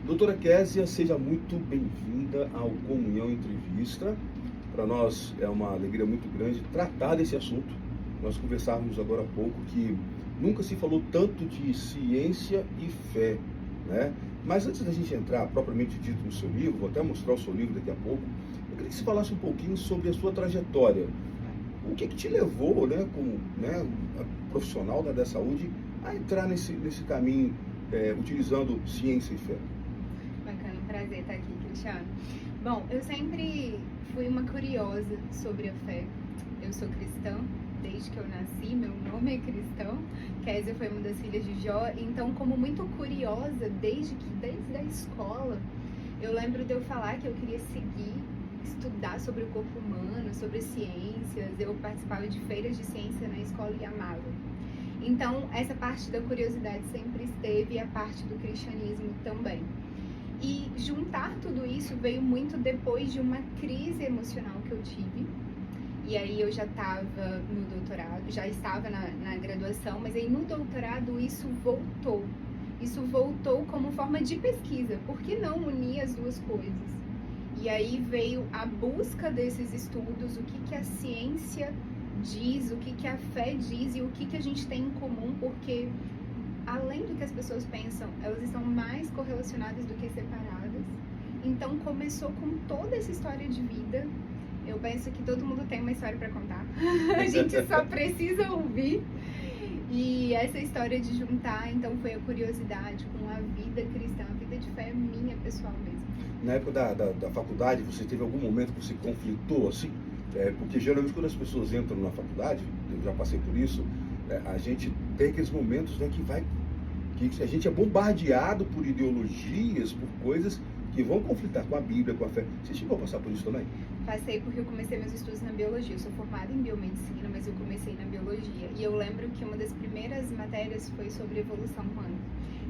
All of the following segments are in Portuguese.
Doutora Késia, seja muito bem-vinda ao Comunhão Entrevista. Para nós é uma alegria muito grande tratar desse assunto. Nós conversávamos agora há pouco que nunca se falou tanto de ciência e fé, né? Mas antes da gente entrar propriamente dito no seu livro, vou até mostrar o seu livro daqui a pouco, eu queria que você falasse um pouquinho sobre a sua trajetória. O que te levou, né, como profissional da saúde, a entrar nesse caminho utilizando ciência e fé? Bacana, prazer estar aqui, Cristiano. Bom, eu sempre fui uma curiosa sobre a fé. Eu sou cristã desde que eu nasci, meu nome é cristão. Késia foi uma das filhas de Jó, então como muito curiosa desde a escola, eu lembro de eu falar que eu queria seguir, estudar sobre o corpo humano, sobre ciências. Eu participava de feiras de ciência na escola e amava. Então, essa parte da curiosidade sempre esteve, e a parte do cristianismo também. E juntar tudo isso veio muito depois de uma crise emocional que eu tive. E aí eu já estava no doutorado, já estava na graduação, mas aí no doutorado isso voltou. Isso voltou como forma de pesquisa. Por que não unir as duas coisas? E aí veio a busca desses estudos, o que a ciência diz, o que a fé diz e o que a gente tem em comum, porque além do que as pessoas pensam, elas estão mais correlacionadas do que separadas. Então começou com toda essa história de vida. Eu penso que todo mundo tem uma história para contar. A gente só precisa ouvir. E essa história de juntar, então, foi a curiosidade com a vida cristã, a vida de fé minha, pessoal mesmo. Na época da faculdade, você teve algum momento que você conflitou, assim? Porque geralmente quando as pessoas entram na faculdade, eu já passei por isso, a gente tem aqueles momentos, né, que a gente é bombardeado por ideologias, por coisas que vão conflitar com a Bíblia, com a fé. Você chegou a passar por isso também? Passei porque eu comecei meus estudos na biologia. Eu sou formada em biomedicina, mas eu comecei na biologia. E eu lembro que uma das primeiras matérias foi sobre evolução humana.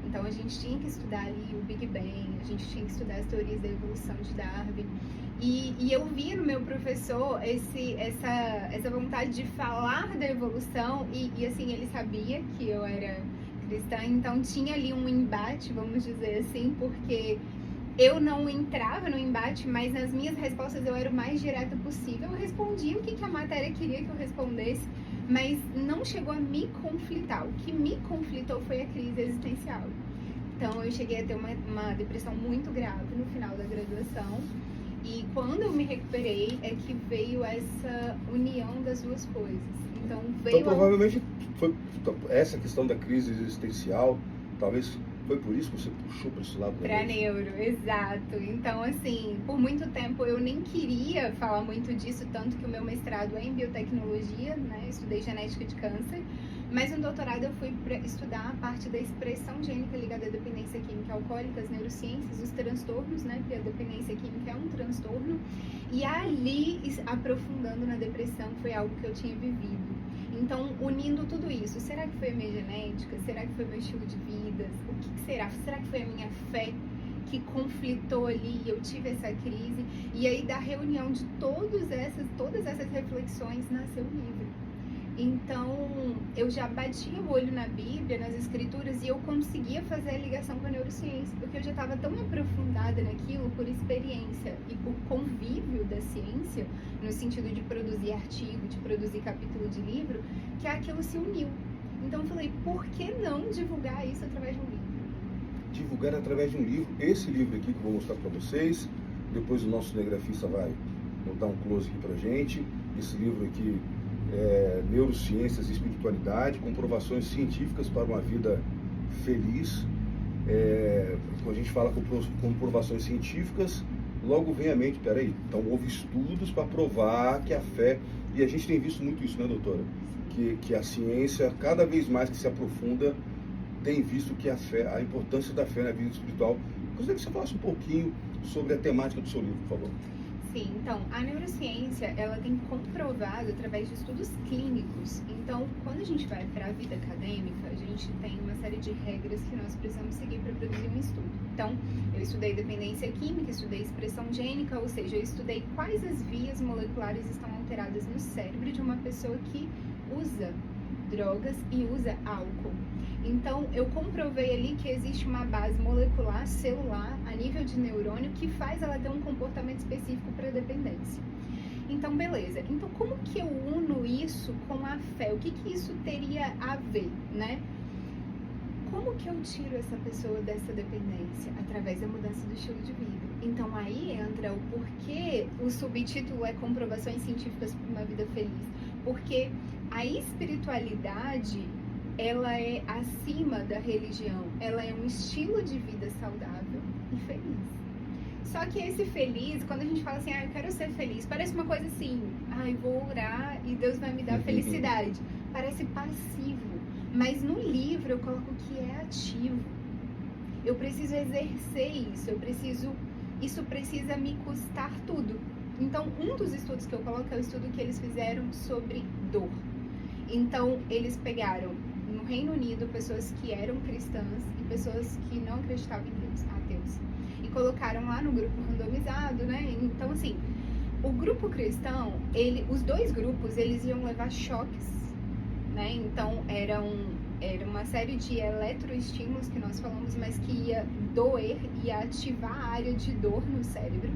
Então a gente tinha que estudar ali o Big Bang, a gente tinha que estudar as teorias da evolução de Darwin. E eu via no meu professor essa vontade de falar da evolução e assim, ele sabia que eu era cristã, então tinha ali um embate, vamos dizer assim, porque eu não entrava no embate, mas nas minhas respostas eu era o mais direta possível. Eu respondia o que a matéria queria que eu respondesse, mas não chegou a me conflitar. O que me conflitou foi a crise existencial. Então eu cheguei a ter uma depressão muito grave no final da graduação. E quando eu me recuperei é que veio essa união das duas coisas. Então provavelmente foi essa questão da crise existencial, talvez foi por isso que você puxou para esse lado? Para neuro, exato. Então, assim, por muito tempo eu nem queria falar muito disso, tanto que o meu mestrado é em biotecnologia, né? Estudei genética de câncer, mas no doutorado eu fui estudar a parte da expressão gênica ligada à dependência química alcoólica, as neurociências, os transtornos, né? Porque a dependência química é um transtorno. E ali, aprofundando na depressão, foi algo que eu tinha vivido. Então, unindo tudo isso, será que foi a minha genética? Será que foi meu estilo de vida? O que será? Será que foi a minha fé que conflitou ali e eu tive essa crise? E aí, da reunião de todas essas reflexões, nasceu o livro. Então, eu já batia o olho na Bíblia, nas escrituras, e eu conseguia fazer a ligação com a neurociência, porque eu já estava tão aprofundada naquilo por experiência e por convívio da ciência, no sentido de produzir artigo, de produzir capítulo de livro, que aquilo se uniu. Então eu falei, por que não divulgar isso através de um livro? Divulgar através de um livro. Esse livro aqui que eu vou mostrar para vocês, depois o nosso cinegrafista vai dar um close aqui pra gente. Esse livro aqui Neurociências e Espiritualidade, comprovações científicas para uma vida feliz. Quando a gente fala comprovações científicas, logo vem à mente, peraí, então houve estudos para provar que a fé, e a gente tem visto muito isso, né, doutora? Que a ciência, cada vez mais que se aprofunda, tem visto que a fé, a importância da fé na vida espiritual. Gostaria que você falasse um pouquinho sobre a temática do seu livro, por favor. Sim, então, a neurociência, ela tem comprovado através de estudos clínicos. Então, quando a gente vai para a vida acadêmica, a gente tem uma série de regras que nós precisamos seguir para produzir um estudo. Então, eu estudei dependência química, estudei expressão gênica, ou seja, eu estudei quais as vias moleculares estão alteradas no cérebro de uma pessoa que usa drogas e usa álcool. Então, eu comprovei ali que existe uma base molecular, celular, a nível de neurônio, que faz ela ter um comportamento específico para dependência. Então, beleza. Então, como que eu uno isso com a fé? O que que isso teria a ver, né? Como que eu tiro essa pessoa dessa dependência? Através da mudança do estilo de vida. Então, aí entra o porquê o subtítulo é Comprovações Científicas para uma Vida Feliz. Porque a espiritualidade, ela é acima da religião. Ela é um estilo de vida saudável e feliz. Só que esse feliz, quando a gente fala assim, eu quero ser feliz, parece uma coisa assim, vou orar e Deus vai me dar felicidade. Parece passivo. Mas no livro eu coloco que é ativo. Eu preciso exercer isso, isso precisa me custar tudo. Então, um dos estudos que eu coloco é o estudo que eles fizeram sobre dor. Então, eles pegaram no Reino Unido pessoas que eram cristãs e pessoas que não acreditavam em Deus, ateus. E colocaram lá no grupo randomizado, né? Então, assim, o grupo cristão, os dois grupos, eles iam levar choques, né? Então, era uma série de eletroestímulos que nós falamos, mas que ia doer, ia ativar a área de dor no cérebro.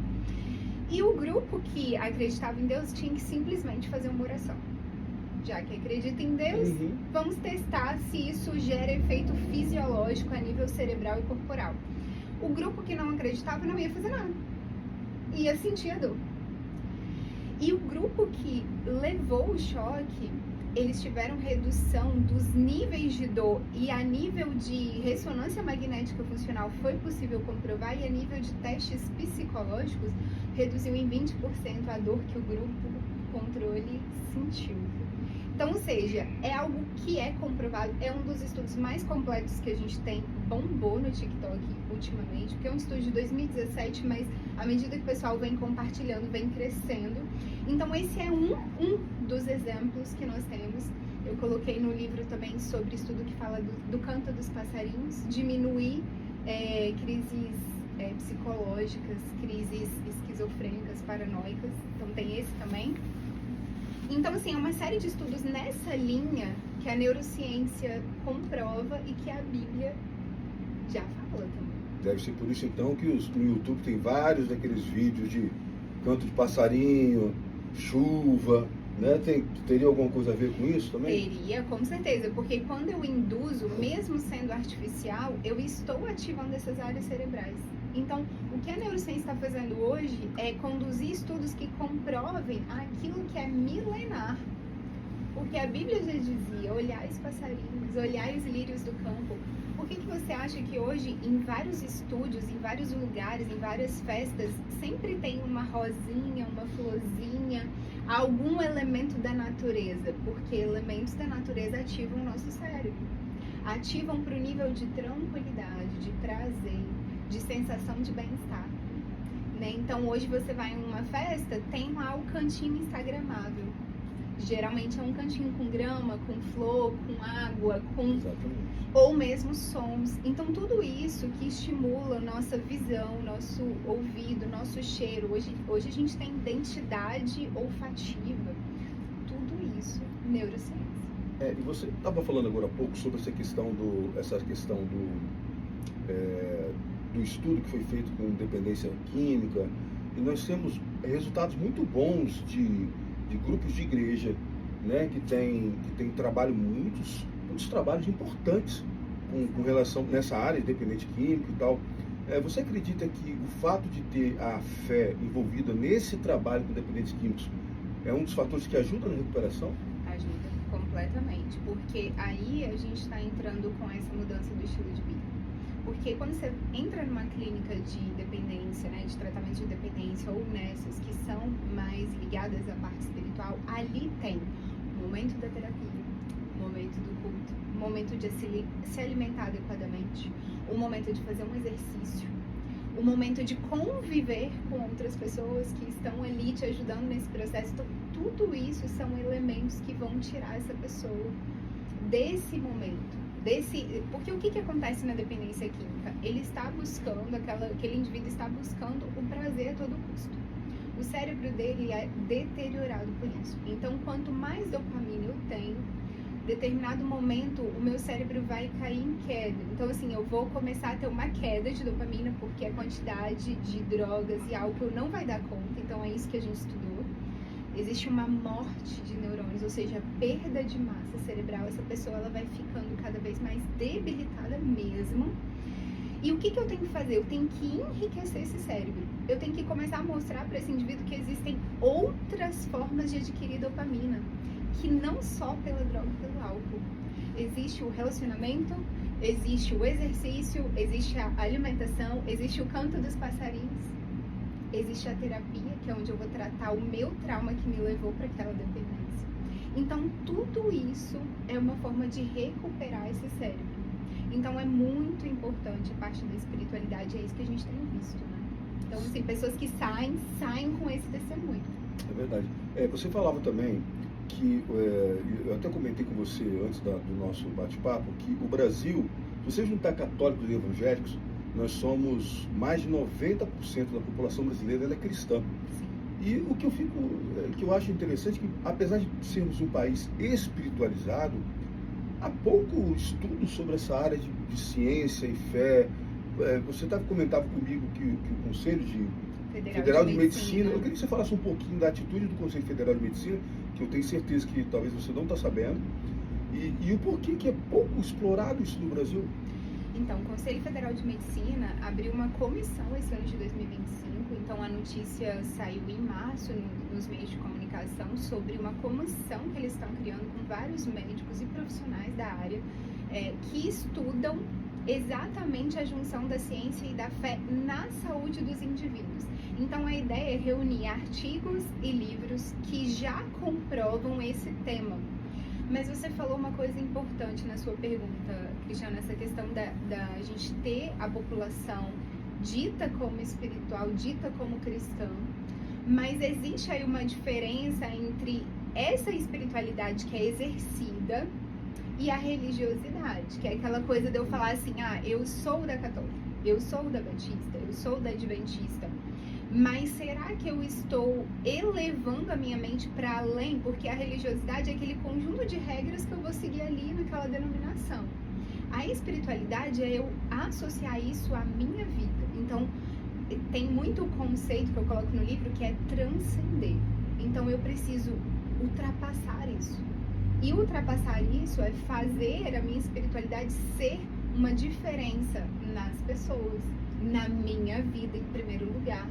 E o grupo que acreditava em Deus tinha que simplesmente fazer uma oração. Já que acredita em Deus, vamos testar se isso gera efeito fisiológico a nível cerebral e corporal. O grupo que não acreditava não ia fazer nada. Ia sentir a dor. E o grupo que levou o choque, eles tiveram redução dos níveis de dor e a nível de ressonância magnética funcional foi possível comprovar, e a nível de testes psicológicos reduziu em 20% a dor que o grupo controle sentiu. Então, ou seja, é algo que é comprovado, é um dos estudos mais completos que a gente tem, bombou no TikTok ultimamente, porque é um estudo de 2017, mas à medida que o pessoal vem compartilhando, vem crescendo. Então, esse é um dos exemplos que nós temos. Eu coloquei no livro também sobre estudo que fala do canto dos passarinhos, diminuir crises psicológicas, crises esquizofrênicas, paranoicas. Então, tem esse também. Então, assim, é uma série de estudos nessa linha que a neurociência comprova e que a Bíblia já fala também. Deve ser por isso, então, que no YouTube tem vários daqueles vídeos de canto de passarinho, chuva, né? Teria alguma coisa a ver com isso também? Teria, com certeza, porque quando eu induzo, mesmo sendo artificial, eu estou ativando essas áreas cerebrais. Então, o que a neurociência está fazendo hoje é conduzir estudos que comprovem aquilo que é milenar. Porque a Bíblia já dizia, olhai os passarinhos, olhai os lírios do campo. Por que você acha que hoje, em vários estúdios, em vários lugares, em várias festas, sempre tem uma rosinha, uma florzinha, algum elemento da natureza? Porque elementos da natureza ativam o nosso cérebro. Ativam para o nível de tranquilidade, de prazer, de sensação de bem-estar, né? Então, hoje você vai em uma festa, tem lá o cantinho instagramável. Geralmente é um cantinho com grama, com flor, com água, ou mesmo sons. Então, tudo isso que estimula nossa visão, nosso ouvido, nosso cheiro. Hoje a gente tem identidade olfativa. Tudo isso, neurociência. E você estava falando agora há pouco sobre essa questão do estudo que foi feito com dependência química, e nós temos resultados muito bons de grupos de igreja, né, que tem muitos trabalhos importantes com relação nessa área de dependente químico e tal. Você acredita que o fato de ter a fé envolvida nesse trabalho com dependentes químicos é um dos fatores que ajuda na recuperação? Ajuda completamente, porque aí a gente está entrando com essa mudança do estilo de vida. Porque quando você entra numa clínica de dependência, né, de tratamento de dependência, ou nessas que são mais ligadas à parte espiritual, ali tem o momento da terapia, o momento do culto, o momento de se alimentar adequadamente, o momento de fazer um exercício, o momento de conviver com outras pessoas que estão ali te ajudando nesse processo. Então, tudo isso são elementos que vão tirar essa pessoa desse momento. Porque o que acontece na dependência química? Ele está buscando, aquele indivíduo está buscando o prazer a todo custo. O cérebro dele é deteriorado por isso. Então, quanto mais dopamina eu tenho, determinado momento o meu cérebro vai cair em queda. Então, assim, eu vou começar a ter uma queda de dopamina porque a quantidade de drogas e álcool não vai dar conta. Então, é isso que a gente estudou. Existe uma morte de neurônios, ou seja, perda de massa cerebral. Essa pessoa ela vai ficando cada vez mais debilitada mesmo. E o que eu tenho que fazer? Eu tenho que enriquecer esse cérebro. Eu tenho que começar a mostrar para esse indivíduo que existem outras formas de adquirir dopamina, que não só pela droga e pelo álcool. Existe o relacionamento, existe o exercício, existe a alimentação, existe o canto dos passarinhos, existe a terapia, que é onde eu vou tratar o meu trauma que me levou para aquela dependência. Então, tudo isso é uma forma de recuperar esse cérebro. Então, é muito importante a parte da espiritualidade, é isso que a gente tem visto, né? Então, assim, pessoas que saem com esse testemunho. É verdade. Você falava também que, eu até comentei com você antes do nosso bate-papo, que o Brasil, se você juntar católicos e evangélicos, nós somos mais de 90% da população brasileira ela é cristã. Sim. E o que eu acho interessante é que, apesar de sermos um país espiritualizado, há pouco estudo sobre essa área de ciência e fé. Você comentava comigo que o Conselho Federal de Medicina, eu queria que você falasse um pouquinho da atitude do Conselho Federal de Medicina, que eu tenho certeza que talvez você não está sabendo, e o porquê que é pouco explorado isso no Brasil. Então, o Conselho Federal de Medicina abriu uma comissão esse ano de 2025, então a notícia saiu em março nos meios de comunicação sobre uma comissão que eles estão criando com vários médicos e profissionais da área que estudam exatamente a junção da ciência e da fé na saúde dos indivíduos. Então, a ideia é reunir artigos e livros que já comprovam esse tema. Mas você falou uma coisa importante na sua pergunta, Cristiano, essa questão da gente ter a população dita como espiritual, dita como cristã, mas existe aí uma diferença entre essa espiritualidade que é exercida e a religiosidade, que é aquela coisa de eu falar assim, eu sou da católica, eu sou da batista, eu sou da adventista, mas será que eu estou elevando a minha mente para além? Porque a religiosidade é aquele conjunto de regras que eu vou seguir ali naquela denominação. A espiritualidade é eu associar isso à minha vida. Então, tem muito conceito que eu coloco no livro que é transcender. Então, eu preciso ultrapassar isso. E ultrapassar isso é fazer a minha espiritualidade ser uma diferença nas pessoas, na minha vida em primeiro lugar.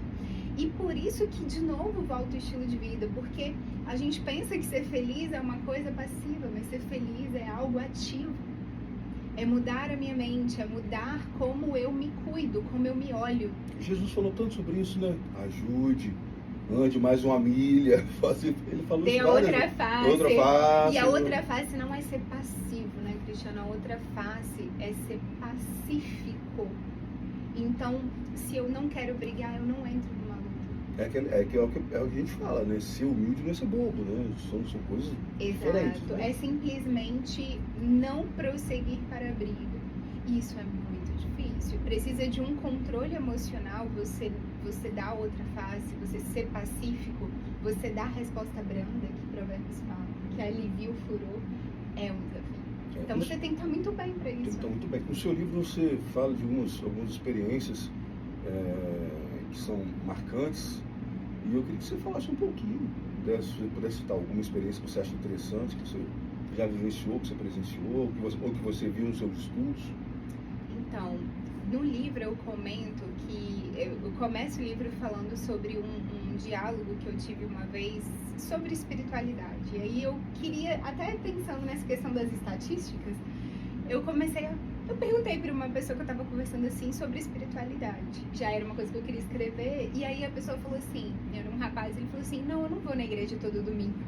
E por isso que, de novo, volta o estilo de vida, porque a gente pensa que ser feliz é uma coisa passiva, mas ser feliz é algo ativo. É mudar a minha mente, é mudar como eu me cuido, como eu me olho. Jesus falou tanto sobre isso, né? Ajude, ande mais uma milha. Ele falou Tem isso. outra face. Outra face. E a outra face não é ser passivo, né, Cristiano? A outra face é ser pacífico. Então, se eu não quero brigar, eu não entro numa luta. É o que a gente fala, né? Ser humilde não é ser bobo, né? São coisas diferentes. Exato. Né? É simplesmente não prosseguir para a briga. Isso é muito difícil. Precisa de um controle emocional, você dar outra face, você ser pacífico, você dar a resposta branda, que Provérbios fala, que alivia o furor, é um desafio. Então você tem que estar muito bem para isso. Tem que estar muito bem. No seu livro você fala de algumas experiências que são marcantes, e eu queria que você falasse um pouquinho dessa, se você pudesse citar alguma experiência que você acha interessante, que você já vivenciou, que você presenciou, ou que você viu nos seus estudos. Então, no livro eu comento que eu começo o livro falando sobre um diálogo que eu tive uma vez sobre espiritualidade. E aí eu queria, até pensando nessa questão das estatísticas, eu perguntei para uma pessoa que eu estava conversando assim sobre espiritualidade. Já era uma coisa que eu queria escrever, e aí a pessoa falou assim, era um rapaz, ele falou assim, não, eu não vou na igreja todo domingo.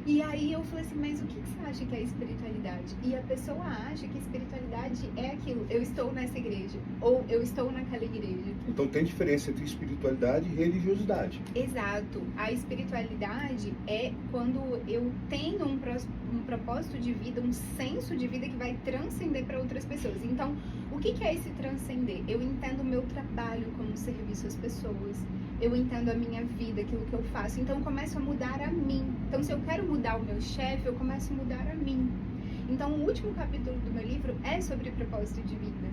E aí eu falei assim, mas o que você acha que é espiritualidade? E a pessoa acha que espiritualidade é aquilo, eu estou nessa igreja, ou eu estou naquela igreja. Então tem diferença entre espiritualidade e religiosidade. Exato. A espiritualidade é quando eu tenho um propósito de vida, um senso de vida que vai transcender para outras pessoas. Então, O que é esse transcender? Eu entendo o meu trabalho como serviço às pessoas. Eu entendo a minha vida, aquilo que eu faço. Então eu começo a mudar a mim. Então se eu quero mudar o meu chefe, eu começo a mudar a mim. Então o último capítulo do meu livro é sobre propósito de vida,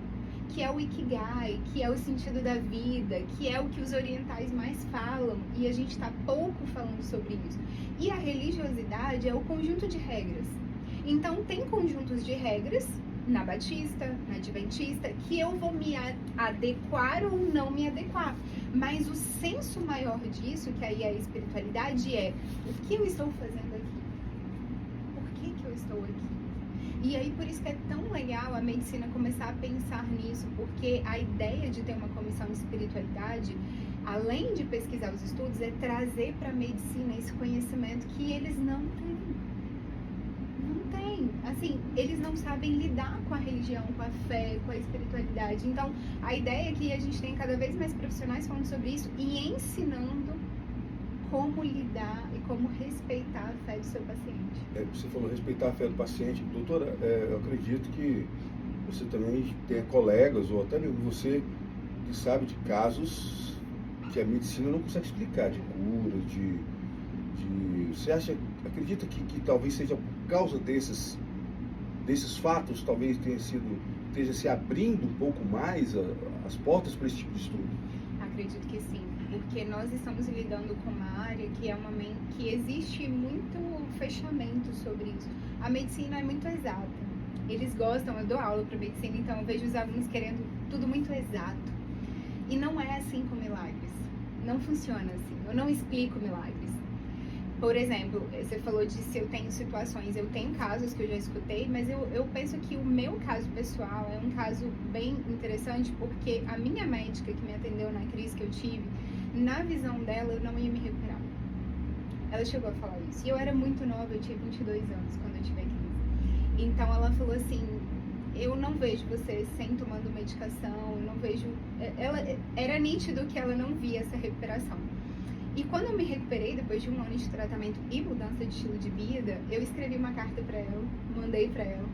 que é o Ikigai, que é o sentido da vida, que é o que os orientais mais falam, e a gente está pouco falando sobre isso. E a religiosidade é o conjunto de regras. Então tem conjuntos de regras na batista, na adventista, que eu vou me adequar ou não me adequar. Mas o senso maior disso, que aí é a espiritualidade, é o que eu estou fazendo aqui? Por que eu estou aqui? E aí por isso que é tão legal a medicina começar a pensar nisso, porque a ideia de ter uma comissão de espiritualidade, além de pesquisar os estudos, é trazer para a medicina esse conhecimento que eles não têm. Assim, eles não sabem lidar com a religião, com a fé, com a espiritualidade. Então, a ideia é que a gente tem cada vez mais profissionais falando sobre isso e ensinando como lidar e como respeitar a fé do seu paciente. Você falou respeitar a fé do paciente. Doutora, eu acredito que você também tenha colegas, ou até mesmo você, que sabe de casos que a medicina não consegue explicar, de cura, você acredita que talvez seja por causa desses fatos, talvez esteja se abrindo um pouco mais as portas para esse tipo de estudo? Acredito que sim, porque nós estamos lidando com uma área que existe muito fechamento sobre isso. A medicina é muito exata. Eles gostam, eu dou aula para medicina, então eu vejo os alunos querendo tudo muito exato. E não é assim com milagres. Não funciona assim. Eu não explico milagres. Por exemplo, você falou de se eu tenho situações, eu tenho casos que eu já escutei, mas eu penso que o meu caso pessoal é um caso bem interessante, porque a minha médica que me atendeu na crise que eu tive, na visão dela, eu não ia me recuperar. Ela chegou a falar isso. E eu era muito nova, eu tinha 22 anos quando eu tive a crise. Então ela falou assim, eu não vejo você sem tomando medicação, eu não vejo... Era nítido que ela não via essa recuperação. E quando eu me recuperei, depois de 1 ano de tratamento e mudança de estilo de vida, eu escrevi uma carta pra ela, mandei pra ela.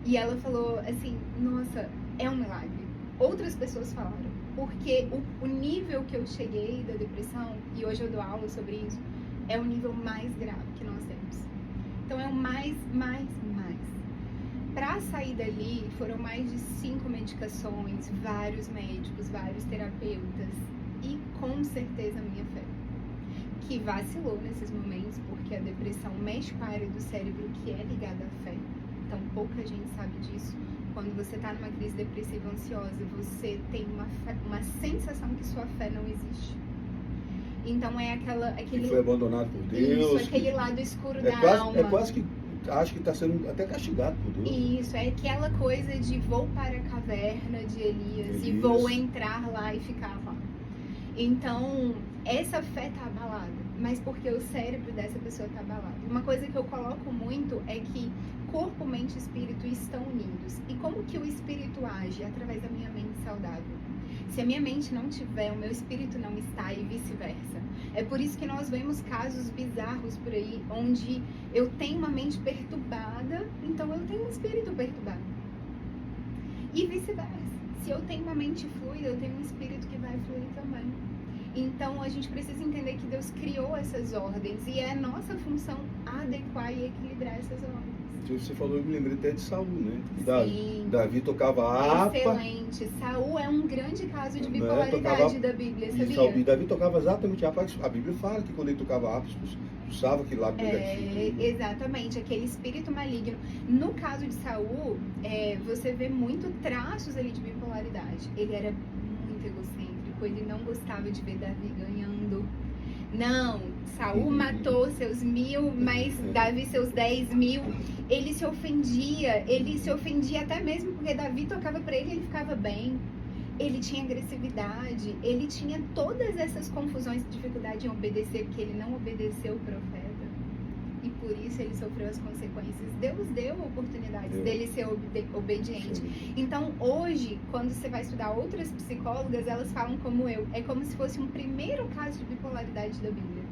E ela falou assim, nossa, é um milagre. Outras pessoas falaram, porque o nível que eu cheguei da depressão, e hoje eu dou aula sobre isso, é o nível mais grave que nós temos. Então é o mais. Pra sair dali, foram mais de 5 medicações, vários médicos, vários terapeutas, e com certeza a minha fé, que vacilou nesses momentos, porque a depressão mexe com a área do cérebro que é ligada à fé. Então pouca gente sabe disso. Quando você está numa crise depressiva ansiosa, você tem uma sensação que sua fé não existe. Então é aquele... Que foi abandonado por Deus. Isso, aquele lado escuro da alma. É quase que acho que está sendo até castigado por Deus. Isso, é aquela coisa de vou para a caverna de Elias e vou entrar lá e ficar lá. Então, essa fé está abalada, mas porque o cérebro dessa pessoa está abalado. Uma coisa que eu coloco muito é que corpo, mente e espírito estão unidos. E como que o espírito age? Através da minha mente saudável. Se a minha mente não tiver, o meu espírito não está, e vice-versa. É por isso que nós vemos casos bizarros por aí, onde eu tenho uma mente perturbada, então eu tenho um espírito perturbado. E vice-versa. Se eu tenho uma mente fluida, eu tenho um espírito que vai fluir também. Então a gente precisa entender que Deus criou essas ordens e é nossa função adequar e equilibrar essas ordens. Você falou, eu me lembrei até de Saul, né? Sim. Davi tocava harpa. Excelente. Saul é um grande caso de bipolaridade da Bíblia, sabia? E Davi tocava exatamente harpa. A Bíblia fala que quando ele tocava harpa, expulsava aquele lado negativo. Exatamente, aquele espírito maligno. No caso de Saul, você vê muito traços ali de bipolaridade. Ele era muito egocêntrico, ele não gostava de ver Davi ganhando. Não, Saul matou seus 1000, mas Davi seus 10.000. Ele se ofendia até mesmo porque Davi tocava pra ele e ele ficava bem. Ele tinha agressividade, ele tinha todas essas confusões e dificuldade em obedecer, porque ele não obedeceu o profeta. E por isso ele sofreu as consequências. Deus deu oportunidades dele ser obediente. Sim. Então hoje, quando você vai estudar outras psicólogas, elas falam como eu. É como se fosse um primeiro caso de bipolaridade da Bíblia.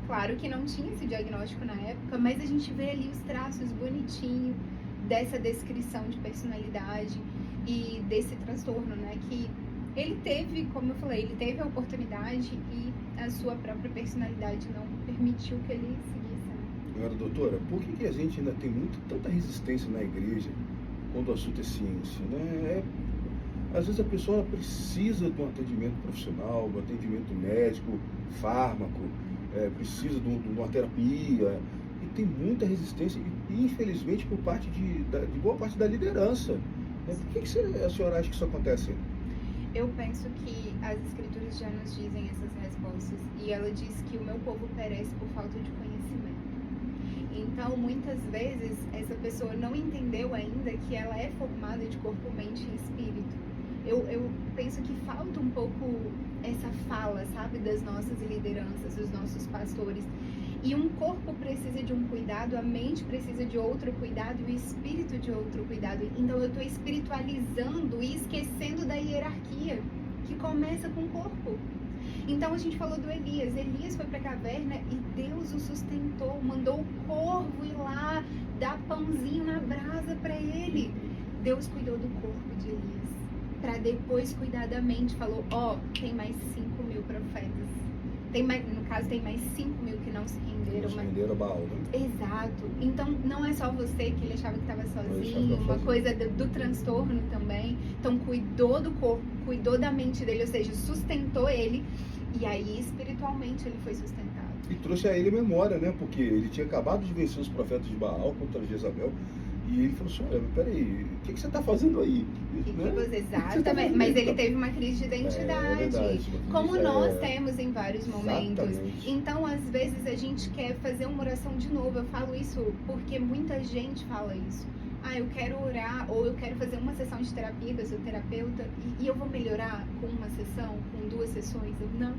Claro que não tinha esse diagnóstico na época, mas a gente vê ali os traços bonitinhos dessa descrição de personalidade. e desse transtorno, né? Que ele teve, como eu falei, ele teve a oportunidade e a sua própria personalidade não permitiu que ele seguisse. Né? Agora, doutora, por que a gente ainda tem tanta resistência na igreja quando o assunto é ciência, né? Às vezes a pessoa precisa de um atendimento profissional, de um atendimento médico, fármaco, precisa de uma terapia, e tem muita resistência, e infelizmente por parte de boa parte da liderança. Né? Por que a senhora acha que isso acontece? Eu penso que as escrituras já nos dizem essas respostas, e ela diz que o meu povo perece por falta de conhecimento. Então, muitas vezes, essa pessoa não entendeu ainda que ela é formada de corpo, mente e espírito. Eu penso que falta um pouco essa fala, sabe, das nossas lideranças, dos nossos pastores. E um corpo precisa de um cuidado, a mente precisa de outro cuidado e o espírito de outro cuidado. Então eu estou espiritualizando e esquecendo da hierarquia, que começa com o corpo. Então a gente falou do Elias. Elias foi para a caverna e Deus o sustentou, mandou o corvo ir lá dar pãozinho na brasa para ele. Deus cuidou do corpo de Elias, para depois cuidar da mente. Falou, tem mais 5.000 profetas. Tem mais 5.000 que não se renderam. Não se renderam a Baal, né? Exato. Então não é só você que ele achava que estava sozinho, uma coisa do transtorno também. Então cuidou do corpo, cuidou da mente dele, ou seja, sustentou ele. E aí espiritualmente ele foi sustentado. E trouxe a ele memória, né? Porque ele tinha acabado de vencer os profetas de Baal contra Jezabel. E ele falou assim, olha, peraí, o que você está fazendo aí? Exatamente, mas ele teve uma crise de identidade, verdade, como nós temos em vários momentos. Exatamente. Então, às vezes, a gente quer fazer uma oração de novo. Eu falo isso porque muita gente fala isso. Eu quero orar, ou eu quero fazer uma sessão de terapia, eu sou terapeuta, e eu vou melhorar com uma sessão, com 2 sessões? Não.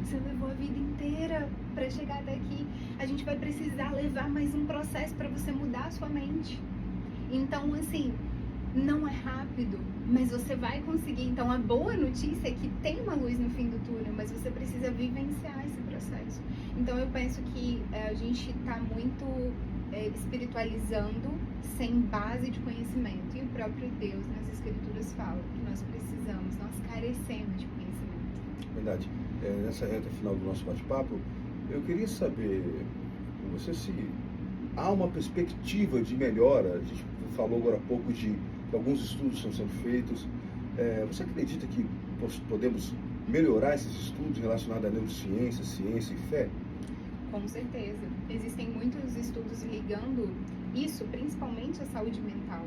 Você levou a vida inteira para chegar até aqui. A gente vai precisar levar mais um processo para você mudar a sua mente. Então, assim, não é rápido, mas você vai conseguir. Então, a boa notícia é que tem uma luz no fim do túnel, mas você precisa vivenciar esse processo. Então, eu penso que a gente está muito espiritualizando sem base de conhecimento. E o próprio Deus, nas Escrituras, fala que nós precisamos, nós carecemos de conhecimento. Verdade. Nessa reta final do nosso bate-papo, eu queria saber com você se há uma perspectiva de melhora. A gente falou agora há pouco de que alguns estudos estão sendo feitos. Você acredita que podemos melhorar esses estudos relacionados à neurociência, ciência e fé? Com certeza. Existem muitos estudos ligando isso, principalmente à saúde mental.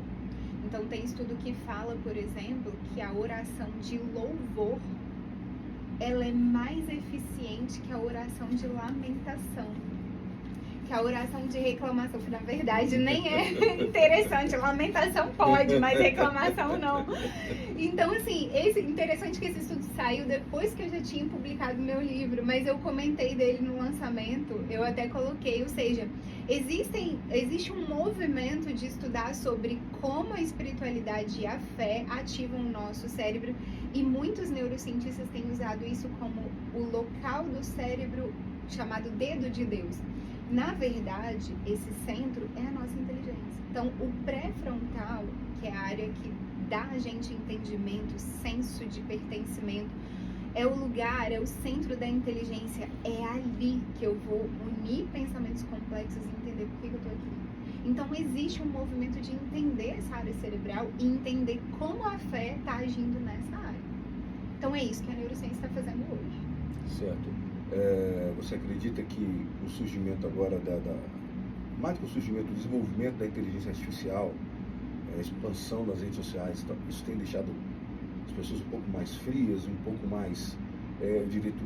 Então, tem estudo que fala, por exemplo, que a oração de louvor ela é mais eficiente que a oração de lamentação. Que a oração de reclamação, que na verdade nem é interessante. Lamentação pode, mas reclamação não. Então, assim, interessante que esse estudo saiu depois que eu já tinha publicado meu livro, mas eu comentei dele no lançamento, eu até coloquei, ou seja, existe um movimento de estudar sobre como a espiritualidade e a fé ativam o nosso cérebro, e muitos neurocientistas têm usado isso como o local do cérebro chamado dedo de Deus. Na verdade, esse centro é a nossa inteligência. Então, o pré-frontal, que é a área que dá a gente entendimento, senso de pertencimento, é o lugar, é o centro da inteligência. É ali que eu vou unir pensamentos complexos e entender por que eu estou aqui. Então, existe um movimento de entender essa área cerebral e entender como a fé está agindo nessa área. Então, é isso que a neurociência está fazendo hoje. Certo. Você acredita que o surgimento agora mais que o surgimento, o desenvolvimento da inteligência artificial, a expansão das redes sociais, isso tem deixado as pessoas um pouco mais frias, um pouco mais,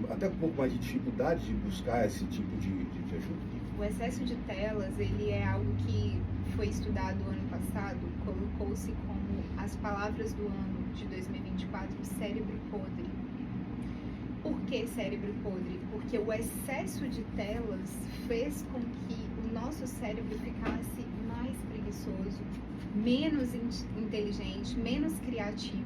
até um pouco mais de dificuldade de buscar esse tipo de ajuda? O excesso de telas, ele é algo que foi estudado ano passado, colocou-se como as palavras do ano de 2024, cérebro podre. Por que cérebro podre? Porque o excesso de telas fez com que o nosso cérebro ficasse mais preguiçoso, menos inteligente, menos criativo.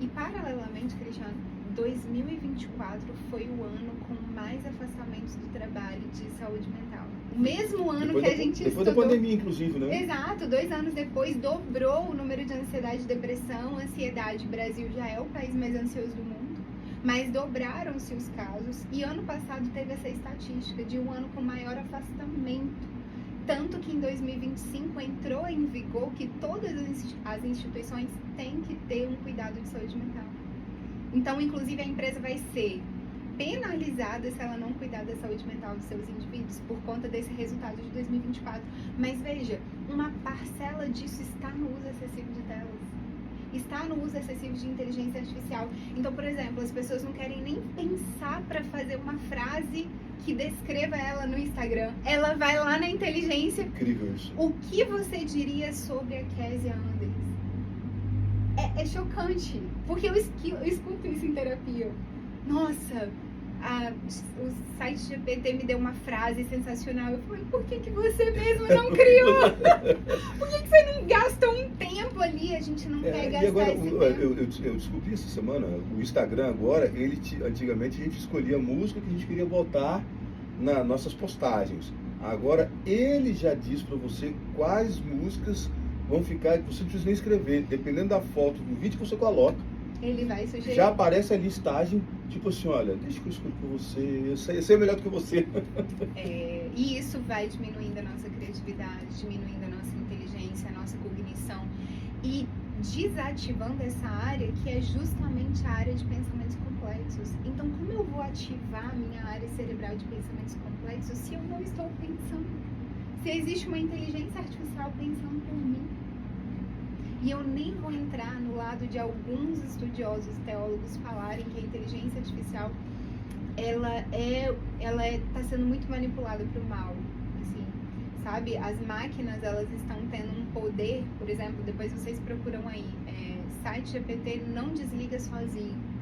E paralelamente, Cristiano, 2024 foi o ano com mais afastamentos do trabalho de saúde mental. O mesmo ano que a gente depois estudou... da pandemia, inclusive, né? Exato, 2 anos depois dobrou o número de ansiedade e depressão, ansiedade. O Brasil já é o país mais ansioso do mundo, mas dobraram-se os casos. E ano passado teve essa estatística de um ano com maior afastamento. Tanto que em 2025 entrou em vigor que todas as instituições têm que ter um cuidado de saúde mental. Então, inclusive, a empresa vai ser penalizada se ela não cuidar da saúde mental dos seus indivíduos por conta desse resultado de 2024. Mas veja, uma parcela disso está no uso excessivo de telas. Está no uso excessivo de inteligência artificial. Então, por exemplo, as pessoas não querem nem pensar para fazer uma frase que descreva ela no Instagram. Ela vai lá na inteligência. Incrível isso. O que você diria sobre a Kézia Anders? É chocante, porque eu escuto isso em terapia. Nossa, o site GPT me deu uma frase sensacional. Eu falei, por que você mesmo não criou? Por que você não gasta um tempo ali? A gente não quer gastar agora, esse tempo. eu descobri essa semana, o Instagram agora, antigamente a gente escolhia a música que a gente queria botar nas nossas postagens. Agora ele já diz para você quais músicas vão ficar, você não precisa nem escrever, dependendo da foto, do vídeo que você coloca. Ele vai sugerir. Já aparece a listagem, tipo assim, olha, deixa que eu escolho por você, eu sei melhor do que você. E isso vai diminuindo a nossa criatividade, diminuindo a nossa inteligência, a nossa cognição e desativando essa área que é justamente a área de pensamentos complexos. Então, como eu vou ativar a minha área cerebral de pensamentos complexos se eu não estou pensando? Se existe uma inteligência artificial pensando por mim? E eu nem vou entrar no lado de alguns estudiosos, teólogos falarem que a inteligência artificial ela está sendo muito manipulada para o mal, assim, sabe? As máquinas, elas estão tendo um poder, por exemplo, depois vocês procuram aí, site GPT não desliga sozinho.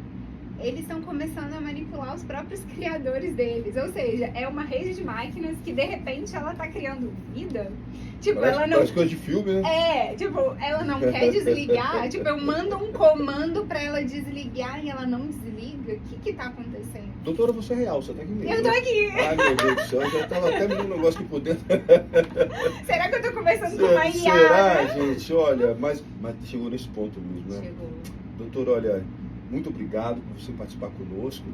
Eles estão começando a manipular os próprios criadores deles, ou seja, é uma rede de máquinas que de repente ela tá criando vida. Tipo, ela não... Parece coisa de filme, né? Tipo, ela não quer desligar. Tipo, eu mando um comando pra ela desligar e ela não desliga. O que tá acontecendo? Doutora, você é real, você tá aqui mesmo. Eu tô aqui. Ai, meu Deus do céu, eu já tava até vendo um negócio aqui por dentro. Será que eu tô conversando com uma IA? Será, gente? Olha, mas chegou nesse ponto mesmo, né? Chegou. Doutora, olha, muito obrigado por você participar conosco.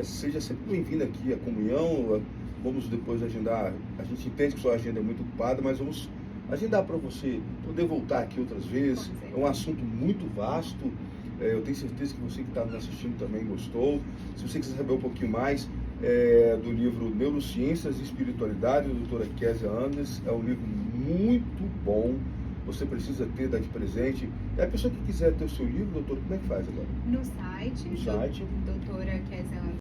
Seja sempre bem-vindo aqui à comunhão. Vamos depois agendar. A gente entende que sua agenda é muito ocupada, mas vamos agendar para você poder voltar aqui outras vezes. É um assunto muito vasto. Eu tenho certeza que você que está nos assistindo também gostou. Se você quiser saber um pouquinho mais do livro Neurociências e Espiritualidade, da doutora Kézia Anders, é um livro muito bom. Você precisa ter daqui presente. E a pessoa que quiser ter o seu livro, doutor, como é que faz agora? No site. No site. Doutora Kézia